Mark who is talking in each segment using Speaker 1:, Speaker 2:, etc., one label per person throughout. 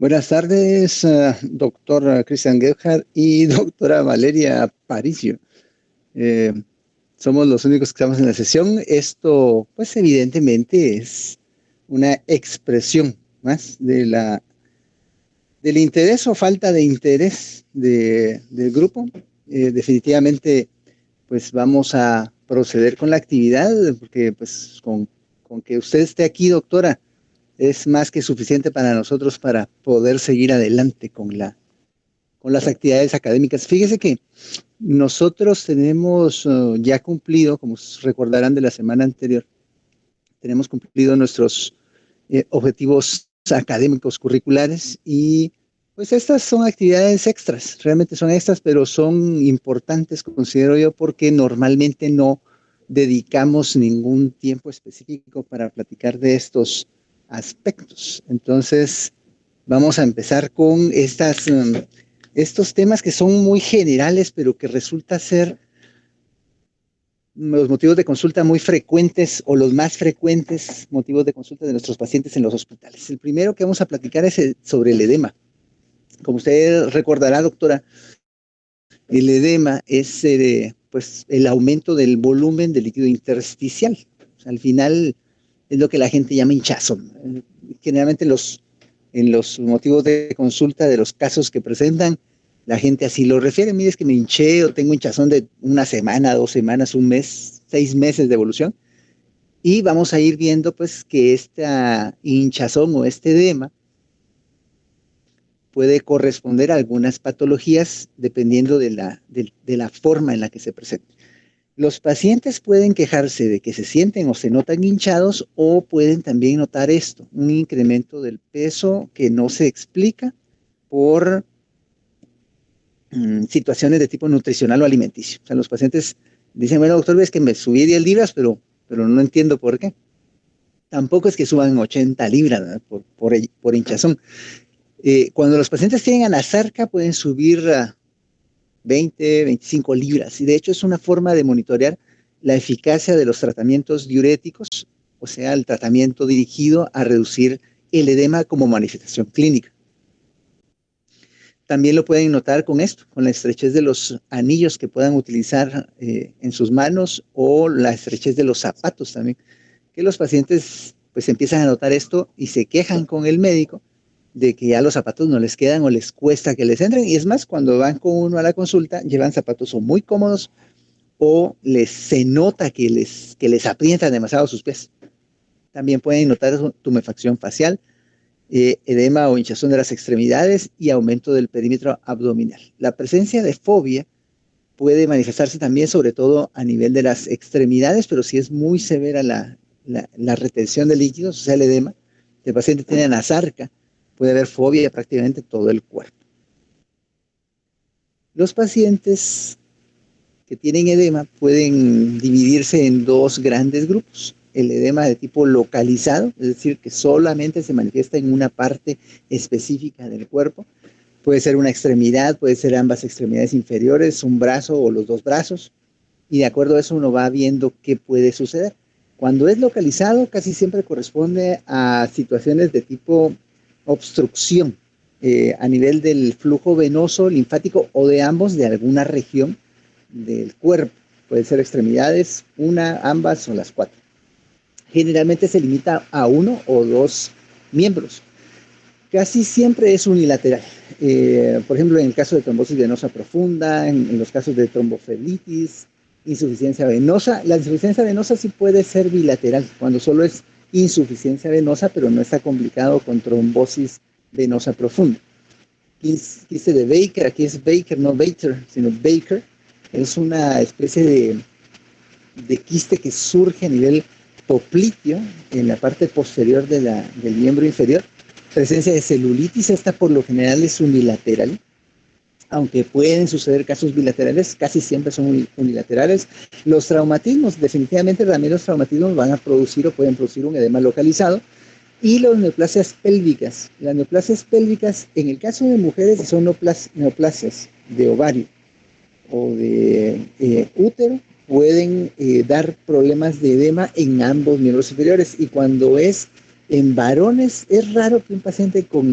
Speaker 1: Buenas tardes, doctor Christian Gebhardt y doctora Valeria Aparicio. Eh, Somos los únicos que estamos en la sesión. Esto, pues evidentemente, es una expresión más del interés o falta de interés del grupo. Definitivamente, pues vamos a proceder con la actividad, porque pues con que usted esté aquí, doctora, es más que suficiente para nosotros para poder seguir adelante con las actividades académicas. Fíjese que nosotros tenemos ya cumplido, como recordarán de la semana anterior, tenemos cumplido nuestros objetivos académicos curriculares y pues estas son actividades extras, realmente son extras, pero son importantes, considero yo, porque normalmente no dedicamos ningún tiempo específico para platicar de estos aspectos. Entonces, vamos a empezar con estos temas que son muy generales, pero que resulta ser los motivos de consulta muy frecuentes o los más frecuentes motivos de consulta de nuestros pacientes en los hospitales. El primero que vamos a platicar es sobre el edema. Como usted recordará, doctora, el edema es pues, el aumento del volumen del líquido intersticial. O sea, al final es lo que la gente llama hinchazón. Generalmente en los motivos de consulta de los casos que presentan, la gente así lo refiere. Mire, es que me hinché o tengo hinchazón de una semana, 2 semanas, un mes, 6 meses de evolución. Y vamos a ir viendo pues que esta hinchazón o este edema puede corresponder a algunas patologías dependiendo de la forma en la que se presente. Los pacientes pueden quejarse de que se sienten o se notan hinchados o pueden también notar esto, un incremento del peso que no se explica por situaciones de tipo nutricional o alimenticio. O sea, los pacientes dicen, bueno, doctor, ves que me subí 10 libras, pero no entiendo por qué. Tampoco es que suban 80 libras por hinchazón. Cuando los pacientes tienen anasarca pueden subir 20, 25 libras. Y de hecho es una forma de monitorear la eficacia de los tratamientos diuréticos, o sea, el tratamiento dirigido a reducir el edema como manifestación clínica. También lo pueden notar con esto, con la estrechez de los anillos que puedan utilizar en sus manos o la estrechez de los zapatos también, que los pacientes pues empiezan a notar esto y se quejan con el médico de que ya los zapatos no les quedan o les cuesta que les entren. Y es más, cuando van con uno a la consulta, llevan zapatos o muy cómodos o se nota que les aprietan demasiado sus pies. También pueden notar tumefacción facial, edema o hinchazón de las extremidades y aumento del perímetro abdominal. La presencia de fobia puede manifestarse también, sobre todo a nivel de las extremidades, pero si es muy severa la retención de líquidos, o sea, el edema, el paciente tiene anasarca, puede haber fobia prácticamente todo el cuerpo. Los pacientes que tienen edema pueden dividirse en dos grandes grupos. El edema de tipo localizado, es decir, que solamente se manifiesta en una parte específica del cuerpo. Puede ser una extremidad, puede ser ambas extremidades inferiores, un brazo o los dos brazos. Y de acuerdo a eso uno va viendo qué puede suceder. Cuando es localizado, casi siempre corresponde a situaciones de tipo obstrucción a nivel del flujo venoso, linfático o de ambos, de alguna región del cuerpo. Puede ser extremidades, una, ambas o las 4. Generalmente se limita a uno o dos miembros. Casi siempre es unilateral. Por ejemplo, en el caso de trombosis venosa profunda, en los casos de tromboflebitis, insuficiencia venosa. La insuficiencia venosa sí puede ser bilateral, cuando solo es insuficiencia venosa, pero no está complicado con trombosis venosa profunda. Quiste de Baker, aquí es Baker, no Baker, sino Baker. Es una especie de quiste que surge a nivel popliteo, en la parte posterior del miembro inferior. Presencia de celulitis, esta por lo general es unilateral, aunque pueden suceder casos bilaterales, casi siempre son unilaterales. Los traumatismos, definitivamente también los traumatismos van a producir o pueden producir un edema localizado. Y las neoplasias pélvicas. Las neoplasias pélvicas, en el caso de mujeres, si son neoplasias de ovario o de útero, pueden dar problemas de edema en ambos miembros superiores. Y cuando es en varones, es raro que un paciente con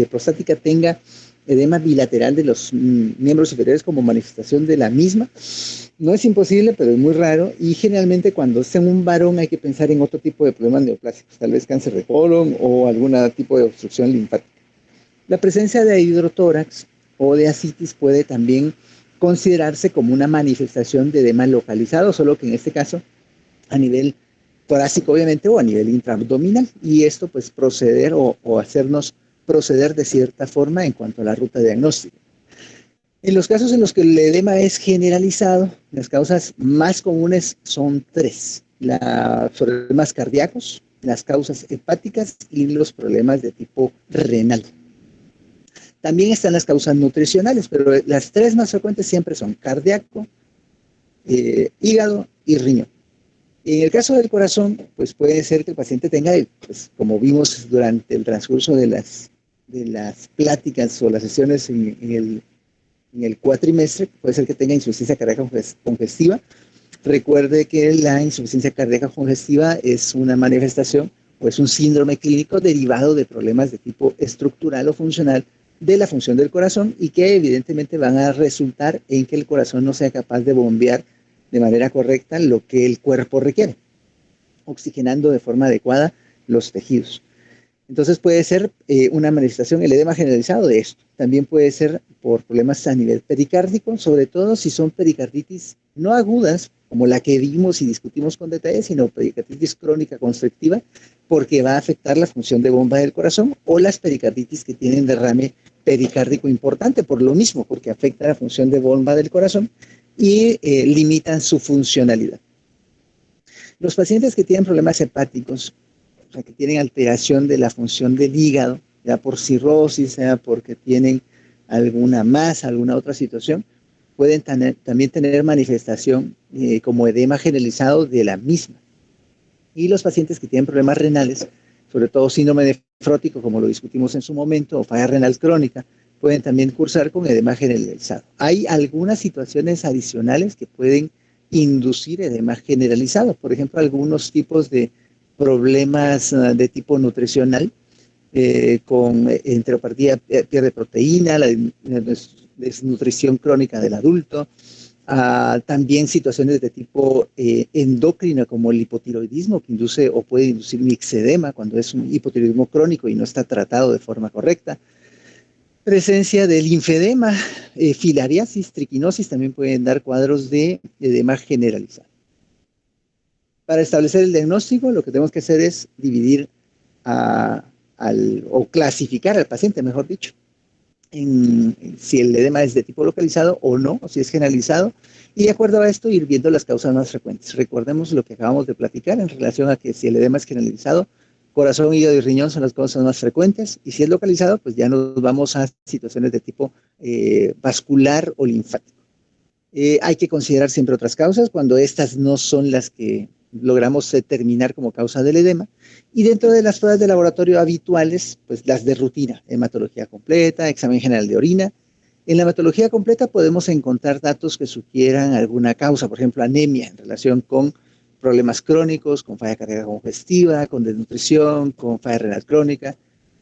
Speaker 1: prostática tenga edema bilateral de los miembros inferiores como manifestación de la misma. No es imposible, pero es muy raro, y generalmente cuando es en un varón hay que pensar en otro tipo de problemas neoplásicos, tal vez cáncer de colon o algún tipo de obstrucción linfática. La presencia de hidrotórax o de ascitis puede también considerarse como una manifestación de edema localizado, solo que en este caso a nivel torácico obviamente o a nivel intraabdominal, y esto pues proceder o hacernos proceder de cierta forma en cuanto a la ruta diagnóstica. En los casos en los que el edema es generalizado, las causas más comunes son tres: los problemas cardíacos, las causas hepáticas y los problemas de tipo renal. También están las causas nutricionales, pero las tres más frecuentes siempre son cardíaco, hígado y riñón. En el caso del corazón, pues puede ser que el paciente tenga, pues, como vimos durante el transcurso de las pláticas o las sesiones en el cuatrimestre, puede ser que tenga insuficiencia cardíaca congestiva. Recuerde que la insuficiencia cardíaca congestiva es una manifestación o es un síndrome clínico derivado de problemas de tipo estructural o funcional de la función del corazón, y que evidentemente van a resultar en que el corazón no sea capaz de bombear de manera correcta lo que el cuerpo requiere, oxigenando de forma adecuada los tejidos. Entonces puede ser una manifestación, el edema generalizado de esto. También puede ser por problemas a nivel pericárdico, sobre todo si son pericarditis no agudas, como la que vimos y discutimos con detalle, sino pericarditis crónica constrictiva, porque va a afectar la función de bomba del corazón, o las pericarditis que tienen derrame pericárdico importante, por lo mismo, porque afecta la función de bomba del corazón y limitan su funcionalidad. Los pacientes que tienen problemas hepáticos, o sea, que tienen alteración de la función del hígado, ya por cirrosis, sea porque tienen alguna masa, alguna otra situación, pueden también tener manifestación como edema generalizado de la misma. Y los pacientes que tienen problemas renales, sobre todo síndrome nefrótico, como lo discutimos en su momento, o falla renal crónica, pueden también cursar con edema generalizado. Hay algunas situaciones adicionales que pueden inducir edema generalizado, por ejemplo, algunos tipos de problemas de tipo nutricional, con enteropatía, pierde proteína, la desnutrición crónica del adulto, también situaciones de tipo endocrino, como el hipotiroidismo, que induce o puede inducir mixedema cuando es un hipotiroidismo crónico y no está tratado de forma correcta. Presencia de linfedema, filariasis, triquinosis, también pueden dar cuadros de edema generalizado. Para establecer el diagnóstico, lo que tenemos que hacer es dividir o clasificar al paciente, mejor dicho, en si el edema es de tipo localizado o no, o si es generalizado, y de acuerdo a esto ir viendo las causas más frecuentes. Recordemos lo que acabamos de platicar en relación a que si el edema es generalizado, corazón, hígado y riñón son las causas más frecuentes, y si es localizado, pues ya nos vamos a situaciones de tipo vascular o linfático. Hay que considerar siempre otras causas cuando estas no son las que logramos determinar como causa del edema, y dentro de las pruebas de laboratorio habituales, pues las de rutina: hematología completa, examen general de orina. En la hematología completa podemos encontrar datos que sugieran alguna causa, por ejemplo, anemia en relación con problemas crónicos, con falla cardíaca congestiva, con desnutrición, con falla renal crónica.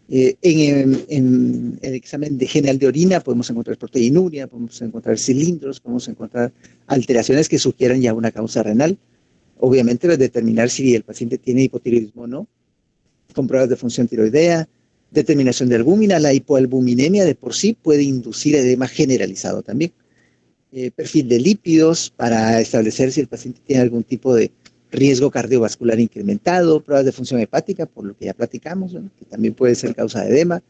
Speaker 1: En el examen de general de orina podemos encontrar proteinuria, podemos encontrar cilindros, podemos encontrar alteraciones que sugieran ya una causa renal. Obviamente determinar si el paciente tiene hipotiroidismo o no, con pruebas de función tiroidea, determinación de albúmina. La hipoalbuminemia de por sí puede inducir edema generalizado también. Perfil de lípidos para establecer si el paciente tiene algún tipo de riesgo cardiovascular incrementado, pruebas de función hepática, por lo que ya platicamos, ¿no?, que también puede ser causa de edema,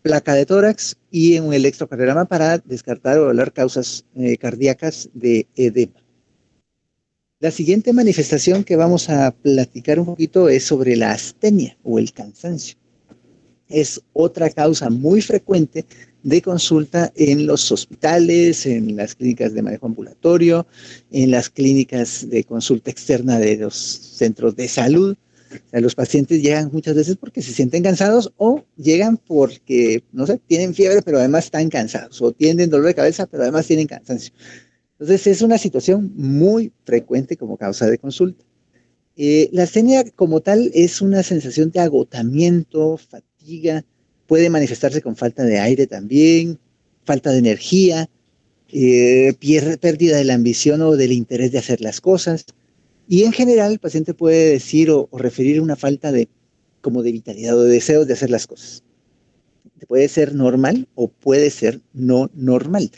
Speaker 1: placa de tórax y un electrocardiograma para descartar o evaluar causas cardíacas de edema. La siguiente manifestación que vamos a platicar un poquito es sobre la astenia o el cansancio. Es otra causa muy frecuente de consulta en los hospitales, en las clínicas de manejo ambulatorio, en las clínicas de consulta externa de los centros de salud. O sea, los pacientes llegan muchas veces porque se sienten cansados, o llegan porque, no sé, tienen fiebre pero además están cansados, o tienen dolor de cabeza pero además tienen cansancio. Entonces es una situación muy frecuente como causa de consulta. La astenia como tal es una sensación de agotamiento, fatiga, Puede manifestarse con falta de aire también, falta de energía, pérdida de la ambición o del interés de hacer las cosas. Y en general el paciente puede decir o referir una falta de, como de vitalidad o de deseos de hacer las cosas. Puede ser normal o puede ser no normal.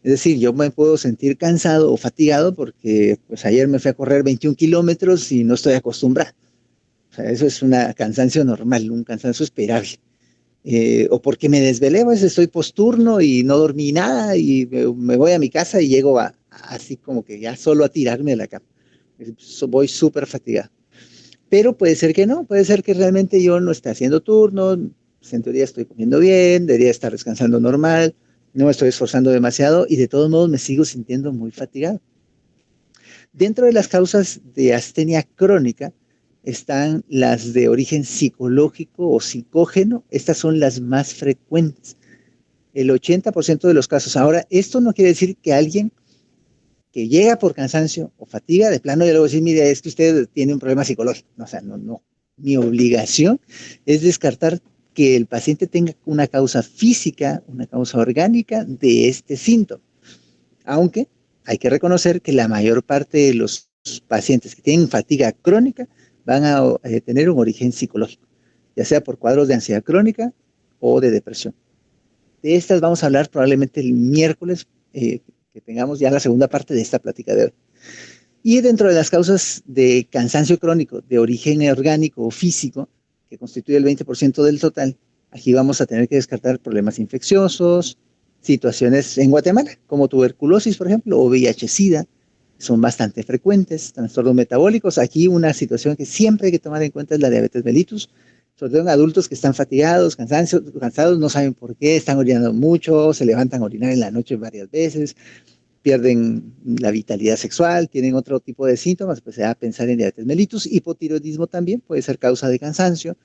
Speaker 1: Es decir, yo me puedo sentir cansado o fatigado porque pues, ayer me fui a correr 21 kilómetros y no estoy acostumbrado. O sea, eso es un cansancio normal, un cansancio esperable. O porque me desvelé, pues estoy posturno y no dormí nada y me voy a mi casa y llego así como que ya solo a tirarme de la cama. Voy súper fatigado. Pero puede ser que no, puede ser que realmente yo no esté haciendo turnos, pues en teoría estoy comiendo bien, debería estar descansando normal, no me estoy esforzando demasiado y de todos modos me sigo sintiendo muy fatigado. Dentro de las causas de astenia crónica están las de origen psicológico o psicógeno, estas son las más frecuentes, el 80% de los casos. Ahora, esto no quiere decir que alguien que llega por cansancio o fatiga, de plano, yo le voy a decir, mire, es que usted tiene un problema psicológico. No, o sea, no. Mi obligación es descartar que el paciente tenga una causa física, una causa orgánica de este síntoma. Aunque hay que reconocer que la mayor parte de los pacientes que tienen fatiga crónica van a tener un origen psicológico, ya sea por cuadros de ansiedad crónica o de depresión. De estas vamos a hablar probablemente el miércoles, que tengamos ya la segunda parte de esta plática de hoy. Y dentro de las causas de cansancio crónico de origen orgánico o físico, que constituye el 20% del total, aquí vamos a tener que descartar problemas infecciosos, situaciones en Guatemala, como tuberculosis, por ejemplo, o VIH-Sida, son bastante frecuentes, trastornos metabólicos. Aquí una situación que siempre hay que tomar en cuenta es la diabetes mellitus, sobre todo en adultos que están fatigados, cansados, no saben por qué, están orinando mucho, se levantan a orinar en la noche varias veces, pierden la vitalidad sexual, tienen otro tipo de síntomas, pues se va a pensar en diabetes mellitus. Hipotiroidismo también puede ser causa de cansancio.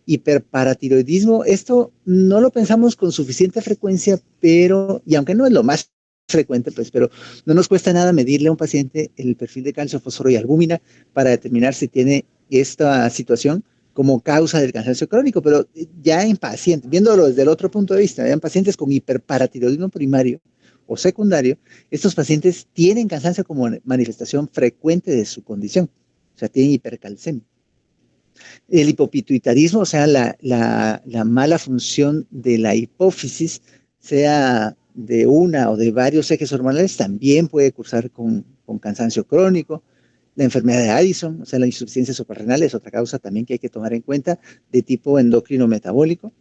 Speaker 1: Hiperparatiroidismo, esto no lo pensamos con suficiente frecuencia, pero, y aunque no es lo más frecuente, pues, pero no nos cuesta nada medirle a un paciente el perfil de calcio, fósforo y albúmina para determinar si tiene esta situación como causa del cansancio crónico. Pero ya en pacientes, viéndolo desde el otro punto de vista, en pacientes con hiperparatiroidismo primario o secundario, estos pacientes tienen cansancio como manifestación frecuente de su condición, o sea, tienen hipercalcemia. El hipopituitarismo, o sea, la mala función de la hipófisis, sea de una o de varios ejes hormonales, también puede cursar con cansancio crónico. La enfermedad de Addison, o sea, la insuficiencia suprarrenal, es otra causa también que hay que tomar en cuenta, de tipo endocrino metabólico.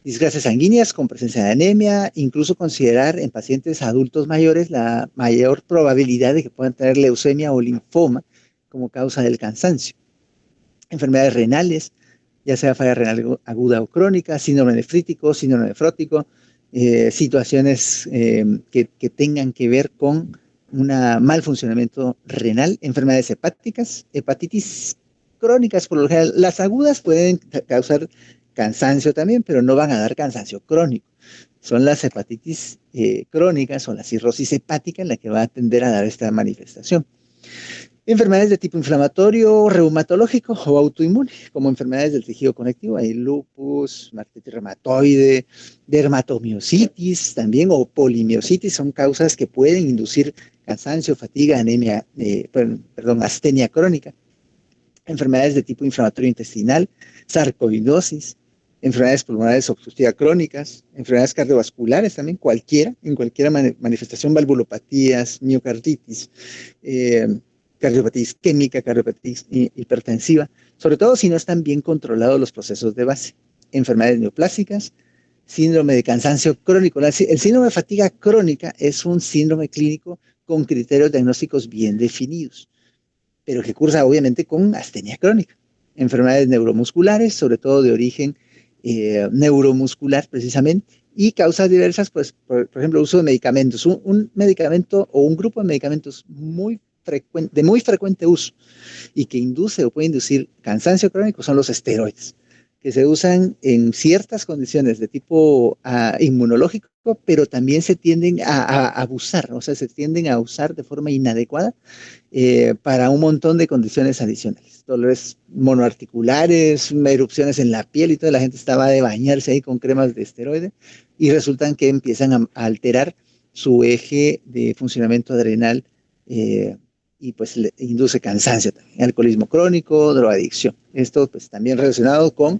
Speaker 1: Disgrasias sanguíneas con presencia de anemia, incluso considerar en pacientes adultos mayores la mayor probabilidad de que puedan tener leucemia o linfoma como causa del cansancio. Enfermedades renales, ya sea falla renal aguda o crónica, síndrome nefrítico, síndrome nefrótico, situaciones que tengan que ver con un mal funcionamiento renal, enfermedades hepáticas, hepatitis crónicas por lo general. Las agudas pueden causar cansancio también, pero no van a dar cansancio crónico. Son las hepatitis crónicas o la cirrosis hepática en la que va a tender a dar esta manifestación. Enfermedades de tipo inflamatorio, reumatológico o autoinmune, como enfermedades del tejido conectivo, hay lupus, artritis reumatoide, dermatomiositis también, o polimiositis, son causas que pueden inducir cansancio, fatiga, anemia, astenia crónica. Enfermedades de tipo inflamatorio intestinal, sarcoidosis, enfermedades pulmonares obstructivas crónicas, enfermedades cardiovasculares también, en cualquier manifestación, valvulopatías, miocarditis, cardiopatía isquémica, cardiopatía hipertensiva, sobre todo si no están bien controlados los procesos de base. Enfermedades neoplásicas, síndrome de cansancio crónico. El síndrome de fatiga crónica es un síndrome clínico con criterios diagnósticos bien definidos, pero que cursa obviamente con astenia crónica. Enfermedades neuromusculares, sobre todo de origen neuromuscular precisamente, y causas diversas, pues, por ejemplo, uso de medicamentos. Un medicamento o un grupo de medicamentos de muy frecuente uso y que induce o puede inducir cansancio crónico son los esteroides. que se usan en ciertas condiciones de tipo inmunológico, pero también se tienden a abusar, o sea, se tienden a usar de forma inadecuada para un montón de condiciones adicionales. Dolores monoarticulares, erupciones en la piel y toda la gente estaba de bañarse ahí con cremas de esteroide y resultan que empiezan a alterar su eje de funcionamiento adrenal y pues le induce cansancio también, alcoholismo crónico, drogadicción. Esto pues también relacionado con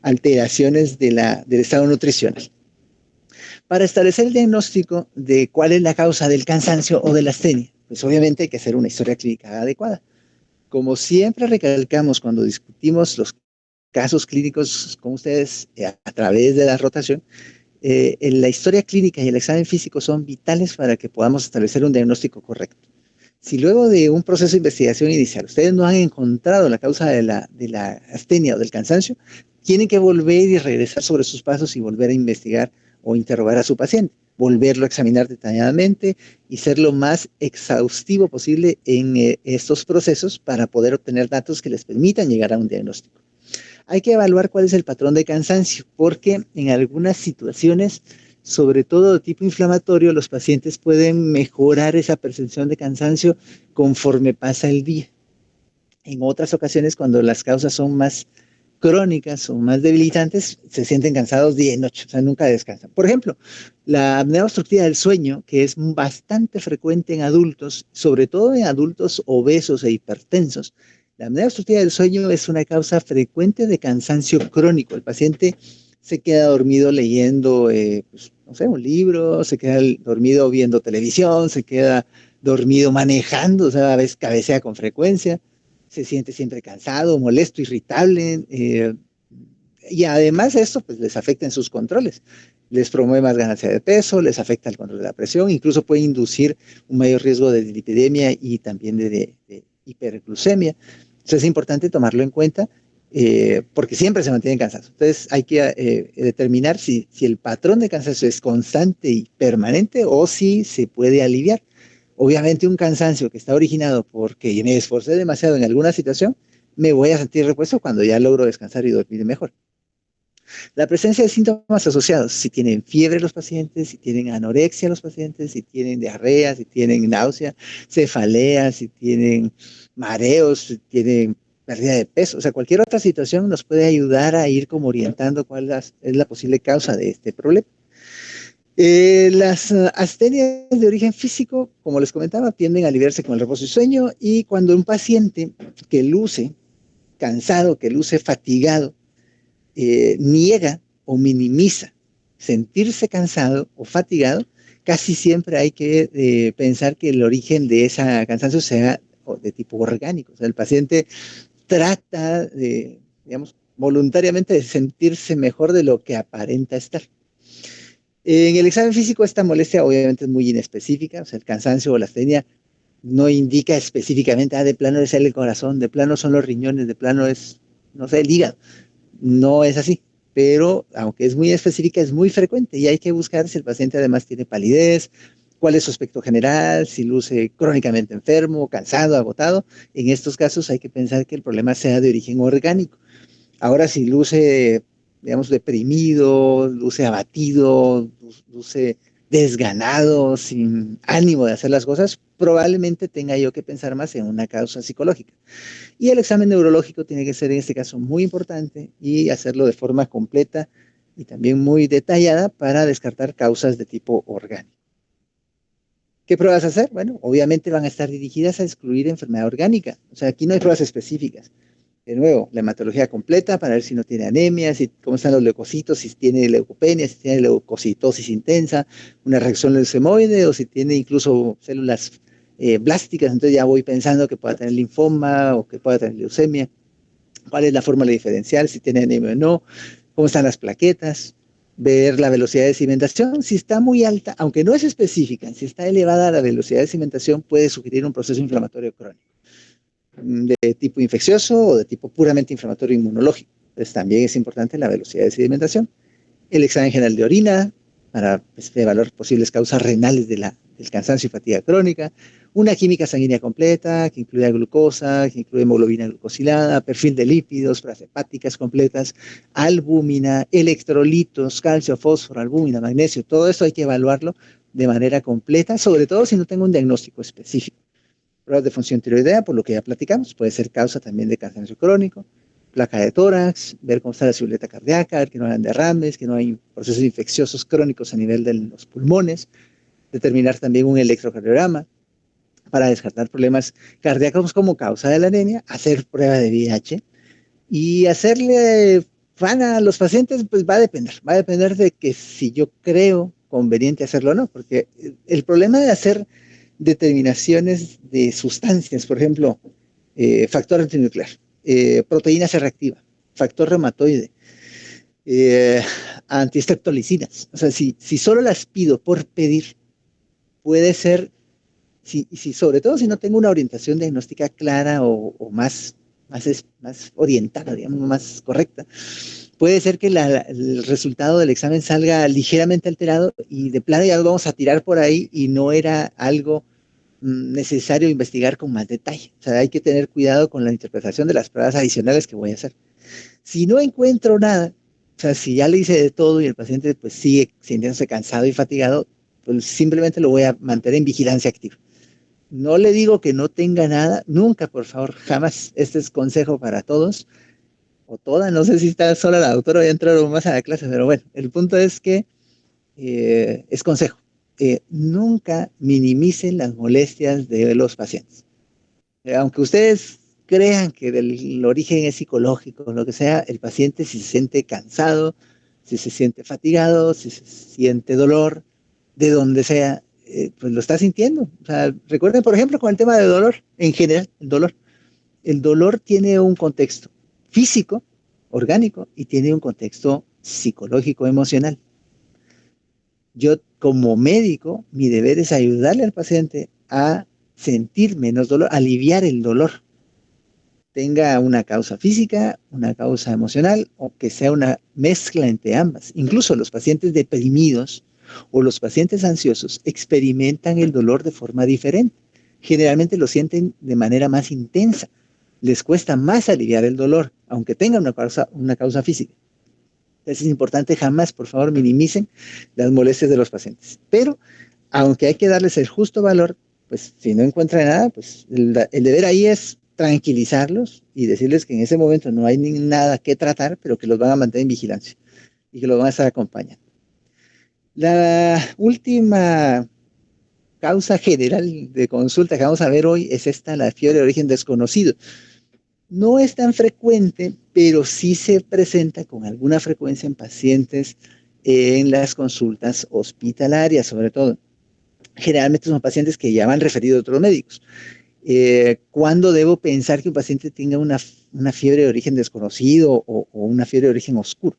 Speaker 1: alteraciones del estado nutricional. Para establecer el diagnóstico de cuál es la causa del cansancio o de la astenia, pues obviamente hay que hacer una historia clínica adecuada. Como siempre recalcamos cuando discutimos los casos clínicos con ustedes a través de la rotación, la historia clínica y el examen físico son vitales para que podamos establecer un diagnóstico correcto. Si luego de un proceso de investigación inicial ustedes no han encontrado la causa de la astenia o del cansancio, tienen que volver y regresar sobre sus pasos y volver a investigar o interrogar a su paciente, volverlo a examinar detalladamente y ser lo más exhaustivo posible en estos procesos para poder obtener datos que les permitan llegar a un diagnóstico. Hay que evaluar cuál es el patrón de cansancio, porque en algunas situaciones, sobre todo de tipo inflamatorio, los pacientes pueden mejorar esa percepción de cansancio conforme pasa el día. En otras ocasiones, cuando las causas son más crónicas o más debilitantes, se sienten cansados día y noche, o sea, nunca descansan. Por ejemplo, la apnea obstructiva del sueño, que es bastante frecuente en adultos, sobre todo en adultos obesos e hipertensos. La apnea obstructiva del sueño es una causa frecuente de cansancio crónico. El paciente se queda dormido leyendo, pues, no sé, un libro, se queda dormido viendo televisión, se queda dormido manejando, o sea, a veces cabecea con frecuencia, se siente siempre cansado, molesto, irritable, y además esto pues les afecta en sus controles, les promueve más ganancia de peso, les afecta el control de la presión, incluso puede inducir un mayor riesgo de dislipidemia y también de hiperglucemia. Entonces es importante tomarlo en cuenta porque siempre se mantienen cansados. Entonces hay que determinar si el patrón de cansancio es constante y permanente o si se puede aliviar. Obviamente un cansancio que está originado porque me esforcé demasiado en alguna situación, me voy a sentir repuesto cuando ya logro descansar y dormir mejor. La presencia de síntomas asociados, si tienen fiebre los pacientes, si tienen anorexia los pacientes, si tienen diarrea, si tienen náusea, cefalea, si tienen mareos, si tienen pérdida de peso, o sea, cualquier otra situación nos puede ayudar a ir como orientando cuál es la posible causa de este problema. Las astenias de origen físico, como les comentaba, tienden a aliviarse con el reposo y sueño, y cuando un paciente que luce cansado, que luce fatigado, niega o minimiza sentirse cansado o fatigado, casi siempre hay que pensar que el origen de ese cansancio sea de tipo orgánico. O sea, el paciente trata de, digamos, voluntariamente de sentirse mejor de lo que aparenta estar. En el examen físico esta molestia obviamente es muy inespecífica, o sea, el cansancio o la astenia no indica específicamente, de plano es el corazón, de plano son los riñones, de plano es, no sé, el hígado. No es así, pero aunque es muy específica, es muy frecuente y hay que buscar si el paciente además tiene palidez, cuál es su aspecto general, si luce crónicamente enfermo, cansado, agotado. En estos casos hay que pensar que el problema sea de origen orgánico. Ahora, si luce, digamos, deprimido, luce abatido, luce desganado, sin ánimo de hacer las cosas, probablemente tenga yo que pensar más en una causa psicológica. Y el examen neurológico tiene que ser en este caso muy importante y hacerlo de forma completa y también muy detallada para descartar causas de tipo orgánico. ¿Qué pruebas hacer? Bueno, obviamente van a estar dirigidas a excluir enfermedad orgánica. O sea, aquí no hay pruebas específicas. De nuevo, la hematología completa para ver si no tiene anemia, si, cómo están los leucocitos, si tiene leucopenia, si tiene leucocitosis intensa, una reacción leucemoide o si tiene incluso células blásticas. Entonces ya voy pensando que pueda tener linfoma o que pueda tener leucemia. ¿Cuál es la fórmula diferencial? Si tiene anemia o no. ¿Cómo están las plaquetas? Ver la velocidad de cimentación. Si está muy alta, aunque no es específica, si está elevada la velocidad de cimentación, puede sugerir un proceso inflamatorio crónico de tipo infeccioso o de tipo puramente inflamatorio inmunológico. Entonces también es importante la velocidad de sedimentación. El examen general de orina para evaluar posibles causas renales del cansancio y fatiga crónica. una química sanguínea completa, que incluye glucosa, que incluye hemoglobina glucosilada, perfil de lípidos, pruebas hepáticas completas, albúmina, electrolitos, calcio, fósforo, albúmina, magnesio, todo esto hay que evaluarlo de manera completa, sobre todo si no tengo un diagnóstico específico. Pruebas de función tiroidea, por lo que ya platicamos, puede ser causa también de cansancio crónico, placa de tórax, ver cómo está la silueta cardíaca, ver que no hayan derrames, que no hay procesos infecciosos crónicos a nivel de los pulmones, determinar también un electrocardiograma para descartar problemas cardíacos como causa de la anemia, hacer prueba de VIH y hacerle fan a los pacientes, pues va a depender de que si yo creo conveniente hacerlo o no, porque el problema de hacer determinaciones de sustancias, por ejemplo, factor antinuclear, proteína C reactiva, factor reumatoide, eh, antistreptolicinas. O sea, si solo las pido por pedir, puede ser, si sobre todo si no tengo una orientación diagnóstica clara o más orientada, digamos, más correcta, puede ser que el resultado del examen salga ligeramente alterado y de plano ya lo vamos a tirar por ahí y no era algo necesario investigar con más detalle. O sea, hay que tener cuidado con la interpretación de las pruebas adicionales que voy a hacer. Si no encuentro nada, o sea, si ya le hice de todo y el paciente pues sigue sintiéndose cansado y fatigado, pues simplemente lo voy a mantener en vigilancia activa. No le digo que no tenga nada, nunca, por favor, jamás. Este es consejo para todos, o toda, no sé si está sola la doctora, voy a entrar más a la clase, pero bueno, el punto es que es consejo. Nunca minimicen las molestias de los pacientes. Aunque ustedes crean que el origen es psicológico, o lo que sea, el paciente si se siente cansado, si se siente fatigado, si se siente dolor, de donde sea, pues lo está sintiendo. O sea, recuerden, por ejemplo, con el tema del dolor, en general, el dolor tiene un contexto físico, orgánico, y tiene un contexto psicológico, emocional. Yo como médico, mi deber es ayudarle al paciente a sentir menos dolor, aliviar el dolor, tenga una causa física, una causa emocional o que sea una mezcla entre ambas. Incluso los pacientes deprimidos o los pacientes ansiosos experimentan el dolor de forma diferente. Generalmente lo sienten de manera más intensa. Les cuesta más aliviar el dolor, aunque tengan una causa física. Entonces es importante jamás, por favor, minimicen las molestias de los pacientes. Pero, aunque hay que darles el justo valor, pues si no encuentran nada, pues el deber ahí es tranquilizarlos y decirles que en ese momento no hay nada que tratar, pero que los van a mantener en vigilancia y que los van a estar acompañando. La última causa general de consulta que vamos a ver hoy es esta, la fiebre de origen desconocido. No es tan frecuente, pero sí se presenta con alguna frecuencia en pacientes en las consultas hospitalarias, sobre todo. Generalmente son pacientes que ya van referidos a otros médicos. ¿Cuándo debo pensar que un paciente tenga una fiebre de origen desconocido o una fiebre de origen oscuro?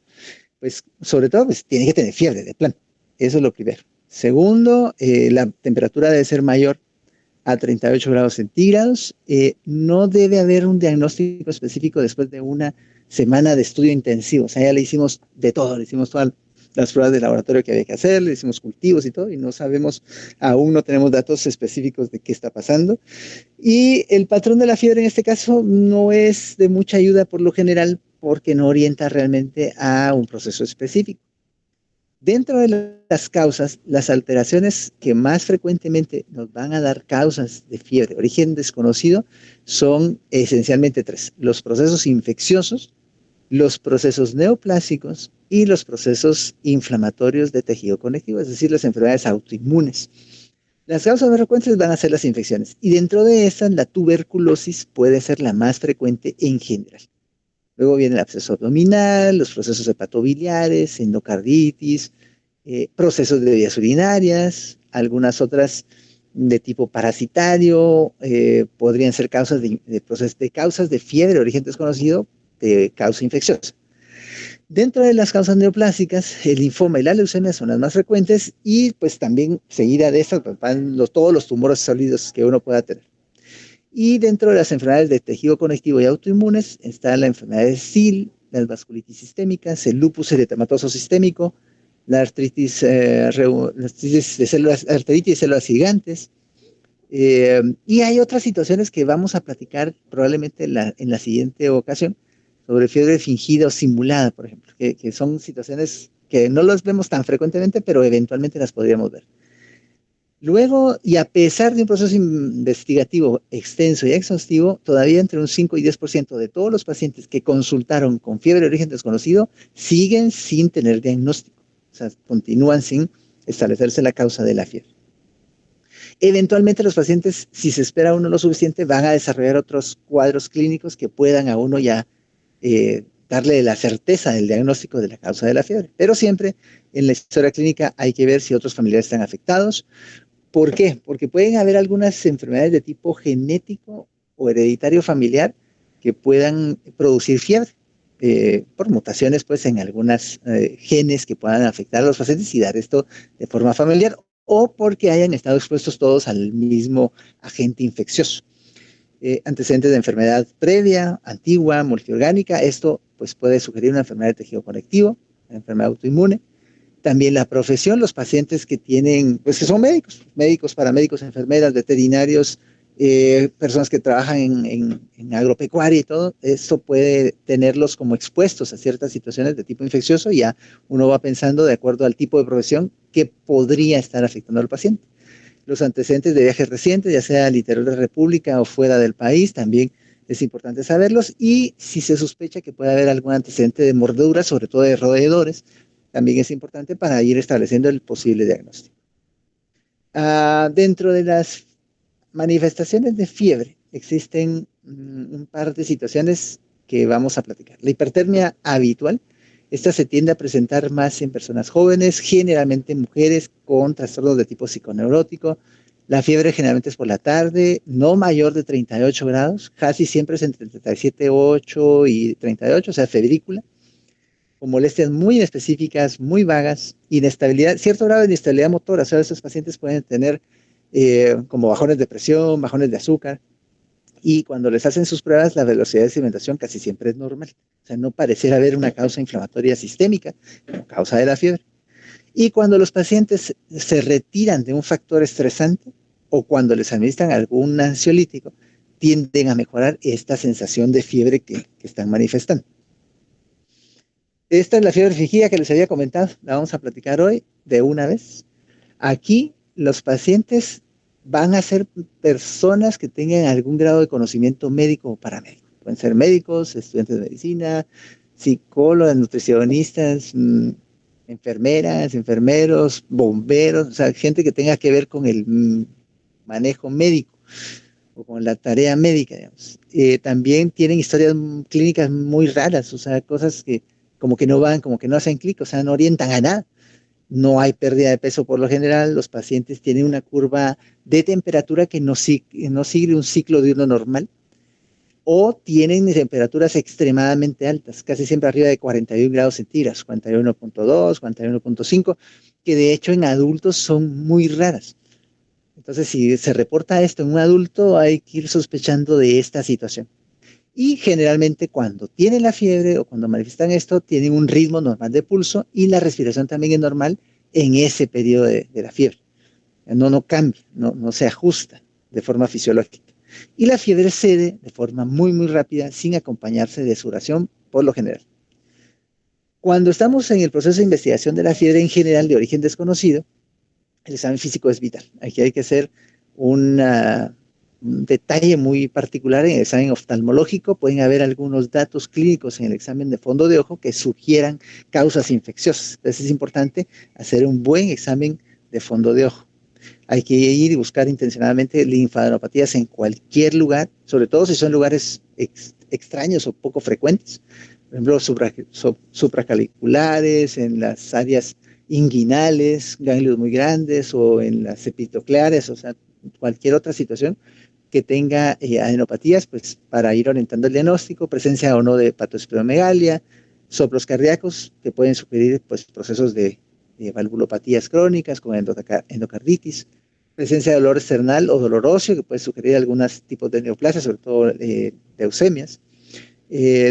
Speaker 1: Pues sobre todo pues, tiene que tener fiebre de plano. Eso es lo primero. Segundo, la temperatura debe ser mayor a 38 grados centígrados. No debe haber un diagnóstico específico después de una semana de estudio intensivo. O sea, ya le hicimos de todo, le hicimos todas las pruebas de laboratorio que había que hacer, le hicimos cultivos y todo, y no sabemos, aún no tenemos datos específicos de qué está pasando. Y el patrón de la fiebre en este caso no es de mucha ayuda por lo general, porque no orienta realmente a un proceso específico. Dentro de las causas, las alteraciones que más frecuentemente nos van a dar causas de fiebre de origen desconocido son esencialmente tres: los procesos infecciosos, los procesos neoplásicos y los procesos inflamatorios de tejido conectivo, es decir, las enfermedades autoinmunes. Las causas más frecuentes van a ser las infecciones y dentro de estas la tuberculosis puede ser la más frecuente en general. Luego viene el absceso abdominal, los procesos hepatobiliares, endocarditis, procesos de vías urinarias, algunas otras de tipo parasitario, podrían ser causas causas de fiebre de origen desconocido, de causa infecciosa. Dentro de las causas neoplásicas, el linfoma y la leucemia son las más frecuentes y pues también seguida de estas van todos los tumores sólidos que uno pueda tener. Y dentro de las enfermedades de tejido conectivo y autoinmunes está la enfermedad de SIL, las vasculitis sistémicas, el lupus eritematoso sistémico, la artritis de células gigantes, Y hay otras situaciones que vamos a platicar probablemente en la siguiente ocasión, sobre fiebre fingida o simulada, por ejemplo, que son situaciones que no las vemos tan frecuentemente, pero eventualmente las podríamos ver. Luego, y a pesar de un proceso investigativo extenso y exhaustivo, todavía entre un 5 y 10% de todos los pacientes que consultaron con fiebre de origen desconocido siguen sin tener diagnóstico, o sea, continúan sin establecerse la causa de la fiebre. Eventualmente los pacientes, si se espera uno lo suficiente, van a desarrollar otros cuadros clínicos que puedan a uno ya darle la certeza del diagnóstico de la causa de la fiebre. Pero siempre en la historia clínica hay que ver si otros familiares están afectados. ¿Por qué? Porque pueden haber algunas enfermedades de tipo genético o hereditario familiar que puedan producir fiebre. Por mutaciones pues en algunas genes que puedan afectar a los pacientes y dar esto de forma familiar, o porque hayan estado expuestos todos al mismo agente infeccioso. Antecedentes de enfermedad previa, antigua, multiorgánica, esto pues puede sugerir una enfermedad de tejido conectivo, una enfermedad autoinmune. También la profesión, los pacientes que tienen, pues que son médicos, paramédicos, enfermeras, veterinarios, personas que trabajan en agropecuaria y todo, esto puede tenerlos como expuestos a ciertas situaciones de tipo infeccioso y ya uno va pensando de acuerdo al tipo de profesión que podría estar afectando al paciente. Los antecedentes de viajes recientes, ya sea al interior de la República o fuera del país, también es importante saberlos, y si se sospecha que puede haber algún antecedente de mordedura, sobre todo de roedores, también es importante para ir estableciendo el posible diagnóstico. Dentro de las manifestaciones de fiebre existen un par de situaciones que vamos a platicar. La hipertermia habitual, esta se tiende a presentar más en personas jóvenes, generalmente mujeres con trastornos de tipo psiconeurótico. La fiebre generalmente es por la tarde, no mayor de 38 grados, casi siempre es entre 37,8 y 38, o sea, febrícula, con molestias muy específicas, muy vagas, inestabilidad, cierto grado de inestabilidad motora. O sea, estos pacientes pueden tener como bajones de presión, bajones de azúcar, y cuando les hacen sus pruebas, la velocidad de sedimentación casi siempre es normal. O sea, no pareciera haber una causa inflamatoria sistémica como causa de la fiebre. Y cuando los pacientes se retiran de un factor estresante o cuando les administran algún ansiolítico, tienden a mejorar esta sensación de fiebre que están manifestando. Esta es la fiebre fingida que les había comentado, la vamos a platicar hoy de una vez. Aquí los pacientes van a ser personas que tengan algún grado de conocimiento médico o paramédico. Pueden ser médicos, estudiantes de medicina, psicólogos, nutricionistas, enfermeras, enfermeros, bomberos, o sea, gente que tenga que ver con el manejo médico o con la tarea médica, digamos. También tienen historias clínicas muy raras, o sea, cosas que como que no van, como que no hacen clic, o sea, no orientan a nada. No hay pérdida de peso por lo general, los pacientes tienen una curva de temperatura que no sigue un ciclo diurno normal, o tienen temperaturas extremadamente altas, casi siempre arriba de 41 grados centígrados, 41,2, 41,5, que de hecho en adultos son muy raras. Entonces, si se reporta esto en un adulto, hay que ir sospechando de esta situación. Y generalmente cuando tienen la fiebre o cuando manifiestan esto, tienen un ritmo normal de pulso y la respiración también es normal en ese periodo de la fiebre. No cambia, no se ajusta de forma fisiológica. Y la fiebre cede de forma muy, muy rápida sin acompañarse de sudoración por lo general. Cuando estamos en el proceso de investigación de la fiebre en general de origen desconocido, el examen físico es vital. Aquí hay que hacer un detalle muy particular en el examen oftalmológico. Pueden haber algunos datos clínicos en el examen de fondo de ojo que sugieran causas infecciosas. Entonces es importante hacer un buen examen de fondo de ojo. Hay que ir y buscar intencionadamente linfadenopatías en cualquier lugar, sobre todo si son lugares extraños o poco frecuentes. Por ejemplo, supraclaviculares, en las áreas inguinales, ganglios muy grandes, o en las epitocleares, o sea, cualquier otra situación que tenga adenopatías, pues para ir orientando el diagnóstico, presencia o no de hepatosplenomegalia, soplos cardíacos que pueden sugerir pues procesos de valvulopatías crónicas con endocarditis, presencia de dolor external o dolor óseo que puede sugerir algunos tipos de neoplasias, sobre todo leucemias,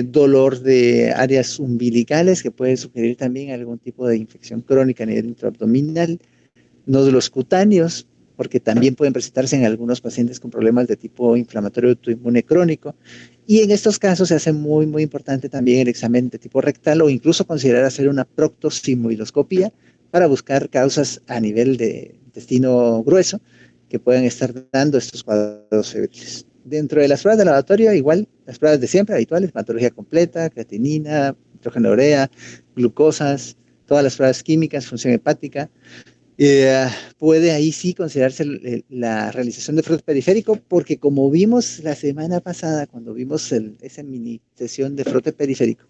Speaker 1: dolor de áreas umbilicales que puede sugerir también algún tipo de infección crónica a nivel intraabdominal, nódulos cutáneos porque también pueden presentarse en algunos pacientes con problemas de tipo inflamatorio autoinmune crónico. Y en estos casos se hace muy, muy importante también el examen de tipo rectal o incluso considerar hacer una proctosigmoidoscopía para buscar causas a nivel de intestino grueso que puedan estar dando estos cuadros febriles. Dentro de las pruebas de laboratorio, igual, las pruebas de siempre habituales, hematología completa, creatinina, nitrógeno urea, glucosas, todas las pruebas químicas, función hepática. Puede ahí sí considerarse la realización de frote periférico, porque como vimos la semana pasada, cuando vimos esa mini sesión de frote periférico,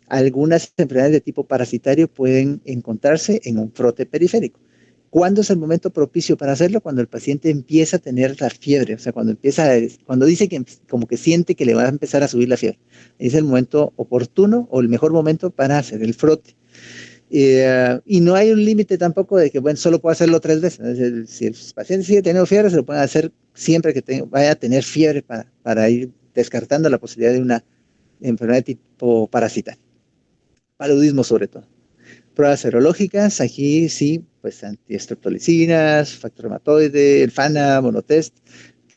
Speaker 1: algunas enfermedades de tipo parasitario pueden encontrarse en un frote periférico. ¿Cuándo es el momento propicio para hacerlo? Cuando el paciente empieza a tener la fiebre, o sea, cuando dice que como que siente que le va a empezar a subir la fiebre. Es el momento oportuno o el mejor momento para hacer el frote. Y no hay un límite tampoco de que, bueno, solo puedo hacerlo 3 veces. Es decir, si el paciente sigue teniendo fiebre, se lo pueden hacer siempre que vaya a tener fiebre para ir descartando la posibilidad de una enfermedad de tipo parasitario. Paludismo sobre todo. Pruebas serológicas, aquí sí, pues antiestreptolicinas, factor reumatoide, el FANA, monotest,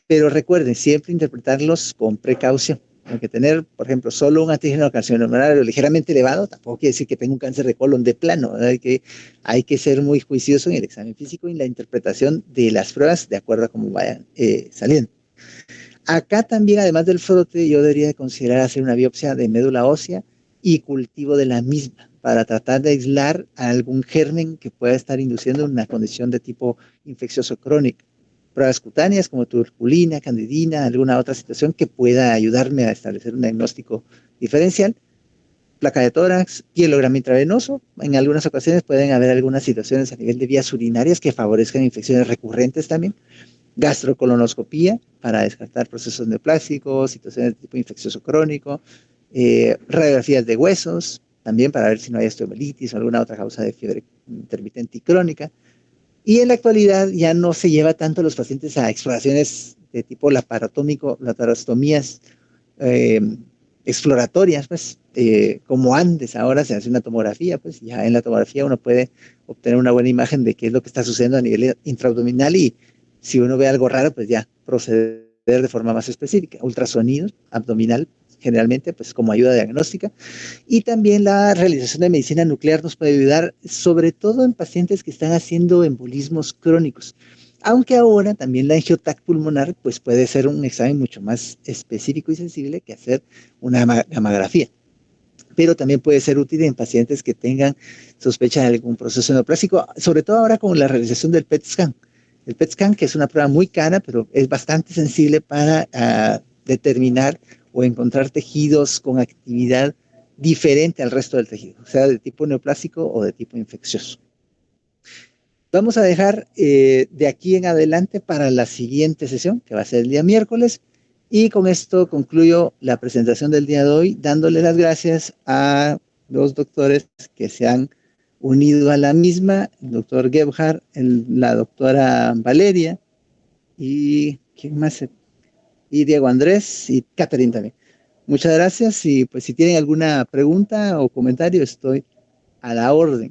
Speaker 1: pero recuerden siempre interpretarlos con precaución. Hay que tener, por ejemplo, solo un antígeno carcinogénico ligeramente elevado, tampoco quiere decir que tenga un cáncer de colon de plano. Hay que ser muy juicioso en el examen físico y en la interpretación de las pruebas de acuerdo a cómo vayan saliendo. Acá también, además del frote, yo debería considerar hacer una biopsia de médula ósea y cultivo de la misma para tratar de aislar a algún germen que pueda estar induciendo una condición de tipo infeccioso crónico. Pruebas cutáneas como tuberculina, candidina, alguna otra situación que pueda ayudarme a establecer un diagnóstico diferencial. Placa de tórax, pielograma intravenoso. En algunas ocasiones pueden haber algunas situaciones a nivel de vías urinarias que favorezcan infecciones recurrentes también. Gastrocolonoscopía para descartar procesos neoplásicos, situaciones de tipo infeccioso crónico, radiografías de huesos, también para ver si no hay osteomelitis o alguna otra causa de fiebre intermitente y crónica. Y en la actualidad ya no se lleva tanto a los pacientes a exploraciones de tipo laparostomías eh, exploratorias, pues, como antes. Ahora se hace una tomografía, pues ya en la tomografía uno puede obtener una buena imagen de qué es lo que está sucediendo a nivel intraabdominal y si uno ve algo raro, pues ya proceder de forma más específica. Ultrasonido abdominal, generalmente, pues como ayuda diagnóstica. Y también la realización de medicina nuclear nos puede ayudar, sobre todo en pacientes que están haciendo embolismos crónicos. Aunque ahora también la angiotac pulmonar pues puede ser un examen mucho más específico y sensible que hacer una gammagrafía. Pero también puede ser útil en pacientes que tengan sospecha de algún proceso neoplásico, sobre todo ahora con la realización del PET scan. El PET scan, que es una prueba muy cara, pero es bastante sensible para determinar o encontrar tejidos con actividad diferente al resto del tejido, sea de tipo neoplásico o de tipo infeccioso. Vamos a dejar de aquí en adelante para la siguiente sesión, que va a ser el día miércoles, y con esto concluyo la presentación del día de hoy, dándole las gracias a los doctores que se han unido a la misma, el doctor Gebhard, la doctora Valeria, y ¿quién más? Y Diego Andrés y Catherine también. Muchas gracias y pues si tienen alguna pregunta o comentario estoy a la orden.